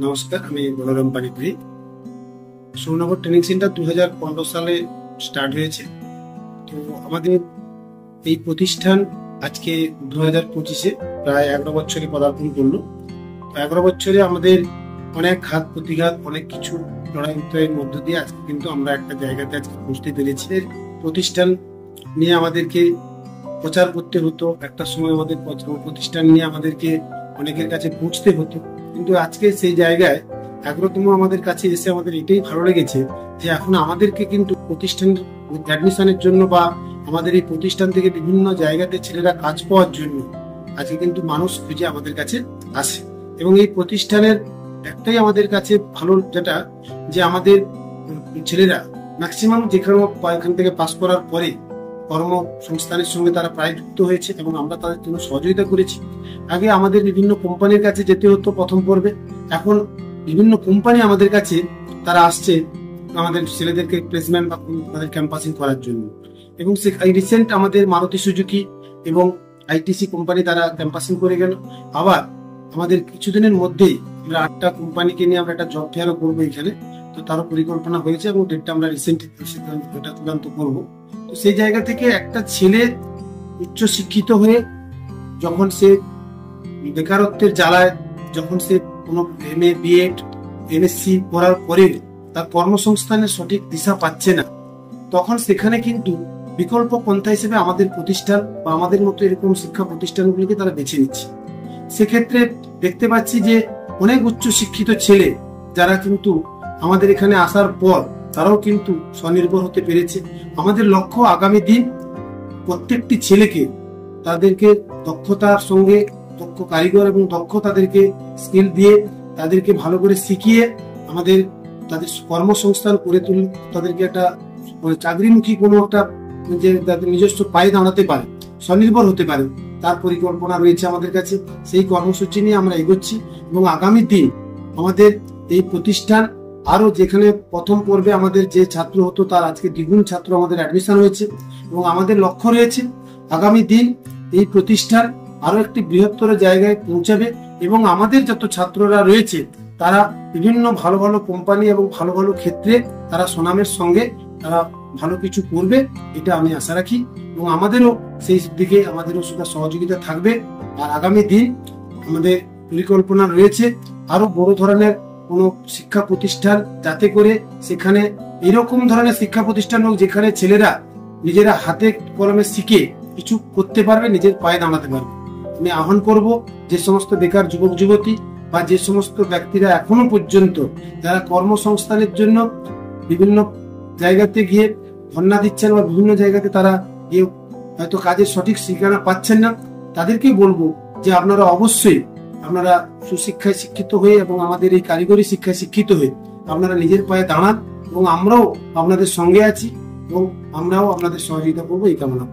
নমস্কার, আমি Balaram panipuri. সুরনগর training centre 2015 সালে স্টার্ট হয়েছে। তো আমাদের এই প্রতিষ্ঠান আজকে 2025-এ প্রায় 11 বছরে পদার্পণ করলো। তো 11 বছরে আমাদের অনেক ঘাত প্রতিঘাত, অনেক কিছু লড়াইয়ের মধ্য দিয়ে আজকে কিন্তু আমরা একটা জায়গাতে আজকে পৌঁছতে পেরেছি। প্রতিষ্ঠান নিয়ে আমাদেরকে প্রচার করতে হতো, একটা সময় আমাদের প্রতিষ্ঠান নিয়ে আমাদেরকে অনেকের কাছে পৌঁছতে হতো, কিন্তু আজকে সেই জায়গায় 11তম আমাদের কাছে এসে আমাদের এটাই ভালো লেগেছে যে এখন আমাদেরকে কিন্তু প্রতিষ্ঠানের অ্যাডমিশনের জন্য বা আমাদের এই প্রতিষ্ঠান থেকে বিভিন্ন জায়গাতে ছেলেরা কাজ পাওয়ার জন্য আজকে কিন্তু মানুষ খুঁজে আমাদের কাছে আসে। এবং এই প্রতিষ্ঠানের একটাই আমাদের কাছে ভালো যেটা, যে আমাদের ছেলেরা ম্যাক্সিমাম যেখানে এখান থেকে পাস করার পরে কর্মসংস্থানের সঙ্গে তারা প্রায় যুক্ত হয়েছে এবং আমরা তাদের জন্য সহযোগিতা করেছি। আগে আমাদের বিভিন্ন কোম্পানির কাছে যেতে হতো প্রথম পর্বে, এখন বিভিন্ন কোম্পানি আমাদের কাছে তারা আসছে আমাদের ছেলেদেরকে প্লেসমেন্ট বা তাদের ক্যাম্পাসিং করার জন্য। এবং রিসেন্ট আমাদের মারুতি সুজুকি এবং আইটিসি কোম্পানি তারা ক্যাম্পাসিং করে গেল। আবার আমাদের কিছুদিনের মধ্যেই আমরা 8টা কোম্পানিকে নিয়ে আমরা একটা জব ফেয়ারও করবো এখানে। তো তারও পরিকল্পনা হয়েছে এবং ডেটটা আমরা রিসেন্ট চূড়ান্ত করবো। তো সেই জায়গা থেকে একটা ছেলে উচ্চ শিক্ষিত হয়ে যখন সে বেকারত্বের জ্বালায়, যখন সে কোনো MA BEd MSc করার পরেও তার কর্মসংস্থানের সঠিক দিশা পাচ্ছে না, তখন সেখানে কিন্তু বিকল্প পন্থা হিসেবে আমাদের প্রতিষ্ঠান বা আমাদের মতো এরকম শিক্ষা প্রতিষ্ঠানগুলিকে তারা বেছে নিচ্ছে। সেক্ষেত্রে দেখতে পাচ্ছি যে অনেক উচ্চ শিক্ষিত ছেলে যারা কিন্তু আমাদের এখানে আসার পর তারাও কিন্তু স্বনির্ভর হতে পেরেছে। আমাদের লক্ষ্য আগামী দিন প্রত্যেকটি ছেলেকে তাদেরকে দক্ষতার সঙ্গে দক্ষ কারিগর এবং দক্ষ তাদেরকে স্কিল দিয়ে তাদেরকে ভালো করে শিখিয়ে আমাদের তাদের কর্মসংস্থান করে তুলে তাদেরকে একটা চাকরিমুখী কোনো একটা যে তাদের নিজস্ব পায়ে দাঁড়াতে পারে, স্বনির্ভর হতে পারে, তার পরিকল্পনা রয়েছে আমাদের কাছে। সেই কর্মসূচি নিয়ে আমরা এগোচ্ছি এবং আগামী দিন আমাদের এই প্রতিষ্ঠান আরো যেখানে প্রথম পর্বে আমাদের যে ছাত্র হতো তার আজকে দ্বিগুণ ছাত্র আমাদের অ্যাডমিশন হয়েছে এবং আমাদের লক্ষ্য রয়েছে আগামী দিন এই প্রতিষ্ঠান আরো একটি বৃহত্তর জায়গায় পৌঁছাবে এবং আমাদের যত ছাত্ররা রয়েছে তারা বিভিন্ন ভালো ভালো কোম্পানি এবং ভালো ভালো ক্ষেত্রে তারা সুনামের সঙ্গে তারা ভালো কিছু করবে, এটা আমি আশা রাখি। এবং আমাদেরও সেই দিকে আমাদেরও সহযোগিতা থাকবে। আর আগামী দিন আমাদের পরিকল্পনা রয়েছে আরো বড় ধরনের কোনো শিক্ষা প্রতিষ্ঠান, যাতে করে সেখানে এরকম ধরনের শিক্ষা প্রতিষ্ঠান হোক যেখানে ছেলেরা নিজেরা হাতে কলমে শিখে কিছু করতে পারবে, নিজের পায়ে দাঁড়াতে পারবে। আমি আহ্বান করব যে সমস্ত বেকার যুবক যুবতী বা যে সমস্ত ব্যক্তিরা এখনো পর্যন্ত যারা কর্মসংস্থানের জন্য বিভিন্ন জায়গাতে গিয়ে ধর্ণা দিচ্ছেন বা বিভিন্ন জায়গাতে তারা গিয়ে হয়তো কাজের সঠিক ঠিকানা পাচ্ছেন না, তাদেরকে বলবো যে আপনারা অবশ্যই আপনারা সুশিক্ষায় শিক্ষিত হয়ে এবং আমাদের এই কারিগরি শিক্ষায় শিক্ষিত হয়ে আপনারা নিজের পায়ে দাঁড়ান এবং আমরাও আপনাদের সঙ্গে আছি এবং আমরাও আপনাদের সহযোগিতা করবো, এই কামনা।